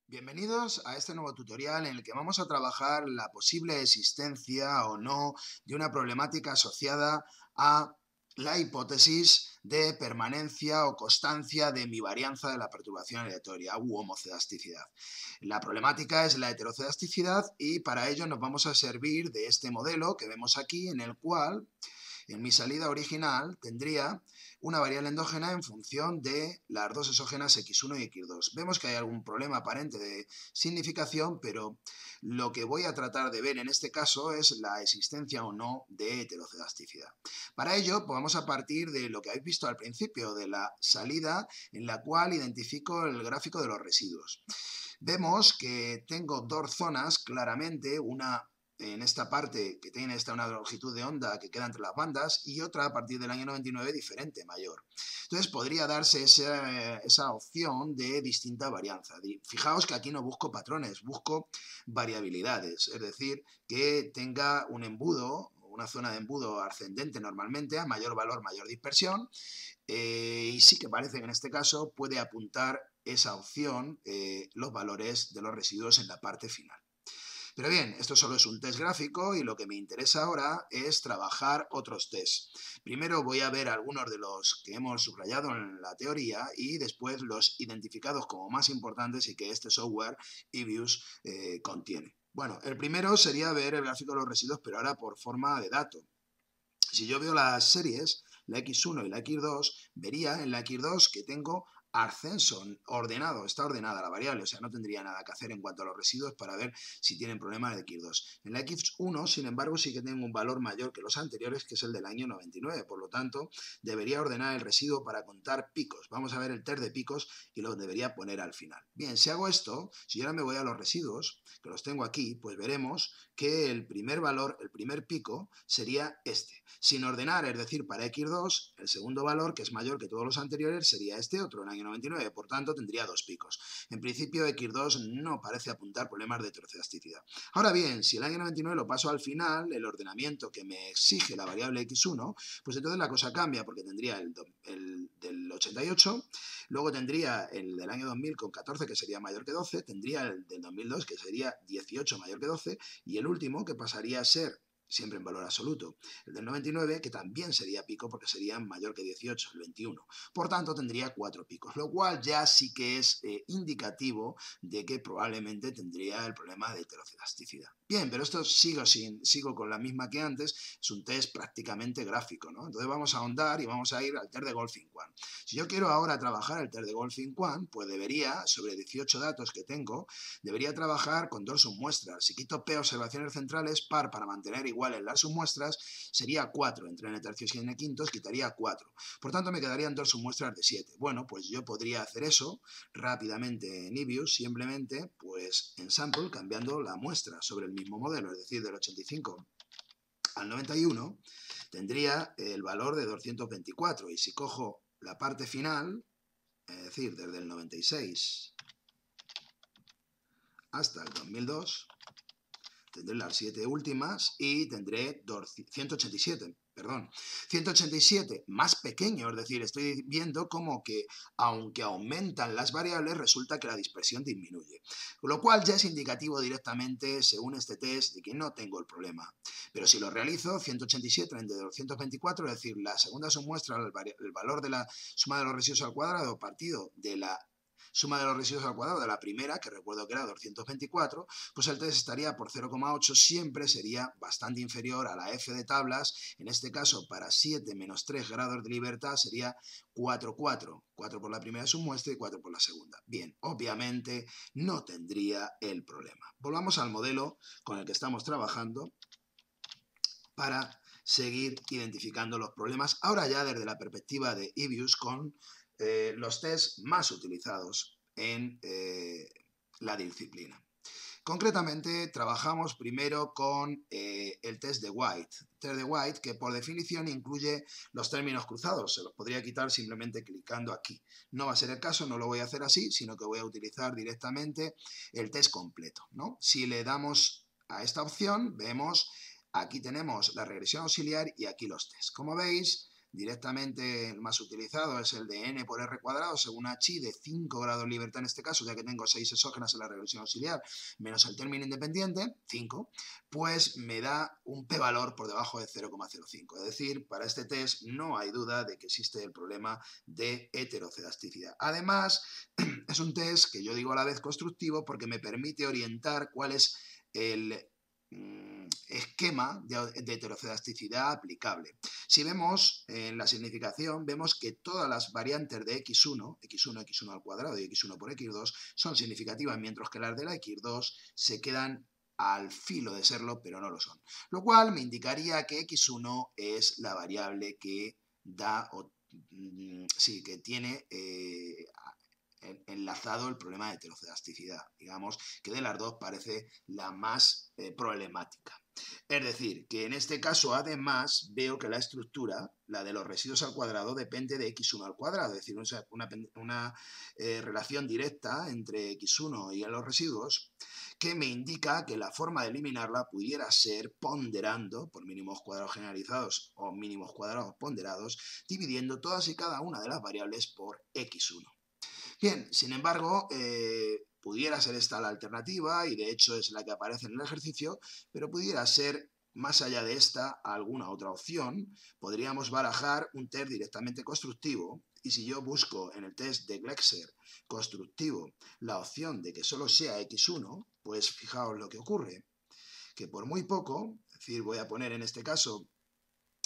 Bienvenidos a este nuevo tutorial en el que vamos a trabajar la posible existencia o no de una problemática asociada a la hipótesis de permanencia o constancia de mi varianza de la perturbación aleatoria u homocedasticidad. La problemática es la heterocedasticidad y para ello nos vamos a servir de este modelo que vemos aquí, en el cual en mi salida original tendría una variable endógena en función de las dos exógenas x1 y x2. Vemos que hay algún problema aparente de significación, pero lo que voy a tratar de ver en este caso es la existencia o no de heterocedasticidad. Para ello, pues vamos a partir de lo que habéis visto al principio, de la salida en la cual identifico el gráfico de los residuos. Vemos que tengo dos zonas claramente, una en esta parte que tiene una longitud de onda que queda entre las bandas y otra a partir del año 99 diferente, mayor. Entonces podría darse esa opción de distinta varianza. Fijaos que aquí no busco patrones, busco variabilidades, es decir, que tenga un embudo, una zona de embudo ascendente normalmente, a mayor valor, mayor dispersión, y sí que parece que en este caso puede apuntar esa opción los valores de los residuos en la parte final. Pero bien, esto solo es un test gráfico y lo que me interesa ahora es trabajar otros tests. Primero voy a ver algunos de los que hemos subrayado en la teoría y después los identificados como más importantes y que este software EBIUS contiene. Bueno, el primero sería ver el gráfico de los residuos, pero ahora por forma de dato. Si yo veo las series, la X1 y la X2, vería en la X2 que tengo ascenso ordenado, está ordenada la variable, o sea, no tendría nada que hacer en cuanto a los residuos para ver si tienen problemas de X2. En la X1, sin embargo, sí que tengo un valor mayor que los anteriores, que es el del año 99, por lo tanto, debería ordenar el residuo para contar picos. Vamos a ver el test de picos y lo debería poner al final. Bien, si hago esto, si yo ahora me voy a los residuos, que los tengo aquí, pues veremos que el primer valor, el primer pico, sería este. Sin ordenar, es decir, para X2, el segundo valor, que es mayor que todos los anteriores, sería este otro, en el año 99, por tanto tendría dos picos. En principio, X2 no parece apuntar problemas de heterocedasticidad. Ahora bien, si el año 99 lo paso al final, el ordenamiento que me exige la variable X1, pues entonces la cosa cambia, porque tendría el del 88, luego tendría el del año 2000 con 14, que sería mayor que 12, tendría el del 2002, que sería 18 mayor que 12, y el último, que pasaría a ser siempre en valor absoluto, el del 99, que también sería pico porque sería mayor que 18, el 21. Por tanto, tendría 4 picos, lo cual ya sí que es indicativo de que probablemente tendría el problema de heterocedasticidad. Bien, pero esto sigo con la misma que antes, es un test prácticamente gráfico, ¿no? Entonces vamos a ahondar y vamos a ir al test de Goldfinch-Quandt. Si yo quiero ahora trabajar el test de Goldfinch-Quandt, pues debería, sobre 18 datos que tengo, debería trabajar con dos submuestras. Si quito P observaciones centrales, par para mantener iguales las submuestras, sería 4. Entre n tercios y n quintos quitaría 4. Por tanto, me quedarían dos submuestras de 7. Bueno, pues yo podría hacer eso rápidamente en EBIUS, simplemente pues en sample, cambiando la muestra sobre el mismo modelo, es decir, del 85 al 91, tendría el valor de 224. Y si cojo la parte final, es decir, desde el 96 hasta el 2002, tendré las 7 últimas y tendré 187, perdón, 187 más pequeño, es decir, estoy viendo como que aunque aumentan las variables, resulta que la dispersión disminuye. Con lo cual ya es indicativo directamente, según este test, de que no tengo el problema. Pero si lo realizo, 187 entre 224, es decir, la segunda submuestra, el valor de la suma de los residuos al cuadrado partido de la suma de los residuos al cuadrado de la primera, que recuerdo que era 224, pues el test estaría por 0,8, siempre sería bastante inferior a la F de tablas, en este caso para 7 menos 3 grados de libertad sería 4,4, 4 por la primera submuestra y 4 por la segunda. Bien, obviamente no tendría el problema. Volvamos al modelo con el que estamos trabajando para seguir identificando los problemas, ahora ya desde la perspectiva de EBIUS con los tests más utilizados en la disciplina. Concretamente, trabajamos primero con el test de White. Test de White que por definición incluye los términos cruzados. Se los podría quitar simplemente clicando aquí. No va a ser el caso, no lo voy a hacer así, sino que voy a utilizar directamente el test completo, ¿no? Si le damos a esta opción, vemos aquí tenemos la regresión auxiliar y aquí los tests. Como veis, directamente el más utilizado es el de n por r cuadrado según h de 5 grados de libertad en este caso, ya que tengo 6 exógenas en la regresión auxiliar, menos el término independiente, 5, pues me da un p-valor por debajo de 0,05. Es decir, para este test no hay duda de que existe el problema de heterocelasticidad. Además, es un test que yo digo a la vez constructivo porque me permite orientar cuál es el esquema de heterocelasticidad aplicable. Si vemos en la significación, vemos que todas las variantes de x1, x1 al cuadrado y x1 por x2 son significativas, mientras que las de la x2 se quedan al filo de serlo, pero no lo son. Lo cual me indicaría que x1 es la variable que da, sí, que tiene enlazado el problema de heterocelasticidad. Digamos que de las dos parece la más problemática. Es decir, que en este caso además veo que la estructura, la de los residuos al cuadrado, depende de x1 al cuadrado, es decir, una relación directa entre x1 y los residuos que me indica que la forma de eliminarla pudiera ser ponderando por mínimos cuadrados generalizados o mínimos cuadrados ponderados, dividiendo todas y cada una de las variables por x1. Bien, sin embargo, pudiera ser esta la alternativa y de hecho es la que aparece en el ejercicio, pero pudiera ser, más allá de esta, alguna otra opción. Podríamos barajar un test directamente constructivo y si yo busco en el test de Glexer constructivo la opción de que solo sea x1, pues fijaos lo que ocurre, que por muy poco, es decir, voy a poner en este caso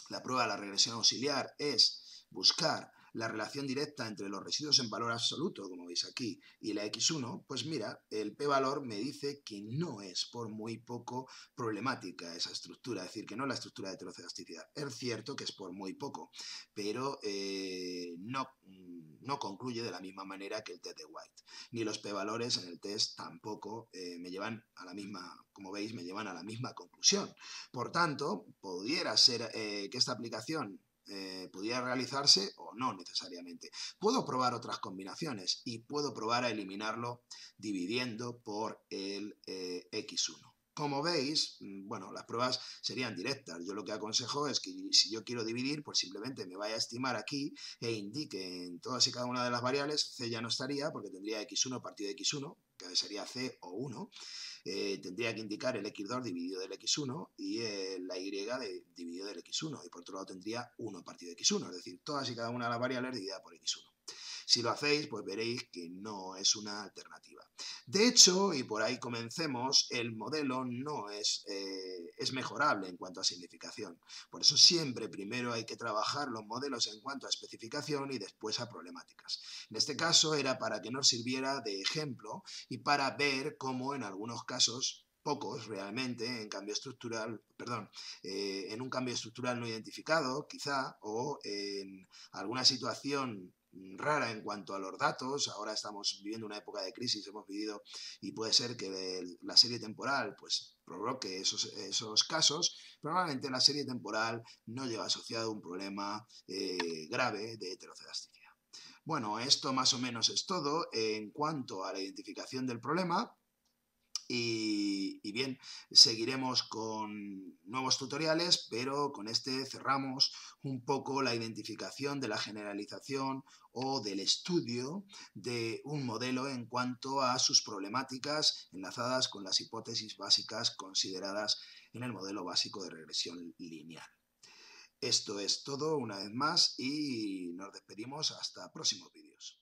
la prueba de la regresión auxiliar es buscar la relación directa entre los residuos en valor absoluto, como veis aquí, y la x1, pues mira, el p-valor me dice que no es por muy poco problemática esa estructura, es decir, que no es la estructura de heterocelasticidad. Es cierto que es por muy poco, pero no concluye de la misma manera que el test de White. Ni los p-valores en el test tampoco me llevan a la misma, como veis, me llevan a la misma conclusión. Por tanto, pudiera ser que esta aplicación pudiera realizarse o no necesariamente. Puedo probar otras combinaciones y puedo probar a eliminarlo dividiendo por el x1. Como veis, bueno, las pruebas serían directas. Yo lo que aconsejo es que si yo quiero dividir, pues simplemente me vaya a estimar aquí e indique en todas y cada una de las variables, c ya no estaría porque tendría x1 partido de x1, que sería c o 1, tendría que indicar el x2 dividido del x1 y la y dividido del x1 y por otro lado tendría 1 partido de x1, es decir, todas y cada una de las variables dividida por x1. Si lo hacéis, pues veréis que no es una alternativa. De hecho, y por ahí comencemos, el modelo no es mejorable en cuanto a significación. Por eso siempre primero hay que trabajar los modelos en cuanto a especificación y después a problemáticas. En este caso era para que nos sirviera de ejemplo y para ver cómo en algunos casos, pocos realmente, en cambio estructural, perdón, en un cambio estructural no identificado, quizá, o en alguna situación rara en cuanto a los datos. Ahora estamos viviendo una época de crisis, hemos vivido, y puede ser que la serie temporal pues provoque esos casos. Probablemente la serie temporal no lleva asociado un problema grave de heterocelasticidad. Bueno, esto más o menos es todo en cuanto a la identificación del problema. Y bien, seguiremos con nuevos tutoriales, pero con este cerramos un poco la identificación de la generalización o del estudio de un modelo en cuanto a sus problemáticas enlazadas con las hipótesis básicas consideradas en el modelo básico de regresión lineal. Esto es todo una vez más y nos despedimos hasta próximos vídeos.